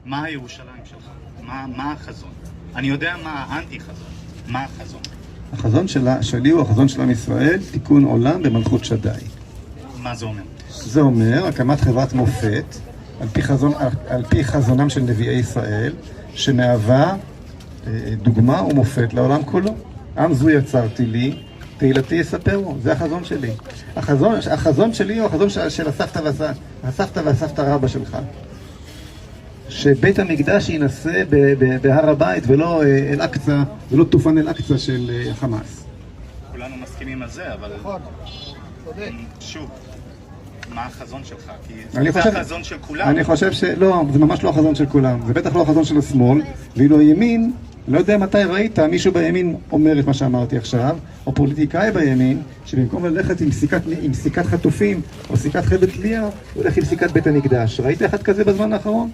מה הירושלים שלך? מה החזון? אני יודע מה האנטי-חזון. מה החזון? החזון שלי הוא החזון של עם ישראל, תיקון עולם במלכות שדי. מה זה אומר? זה אומר הקמת חברת מופת, על פי חזונם של נביאי ישראל, שמהווה דוגמה ומופת לעולם כולו. עם זו יצרתי לי, תהילתי יספרו, זה החזון שלי. החזון שלי הוא החזון של הסבתא והסבתא רבא שלך. שבית המקדש ינסה בהר הבית ולא אל-אקצה, ולא תופן אל-אקצה של חמאס. כולנו מסכימים על זה, אבל... נכון, צודק. שוב, מה החזון שלך? כי אני זה חושב, החזון של כולם. אני חושב שלא, זה ממש לא החזון של כולם. זה בטח לא החזון של השמאל, ואילו הימין, לא יודע מתי ראית מישהו בימין אומר את מה שאמרתי עכשיו, או פוליטיקאי בימין, שבמקום ללכת עם סיכת חטופים או סיכת חבל תלייה, הוא הולך עם סיכת בית המקדש. ראית אחד כזה בזמן האחרון?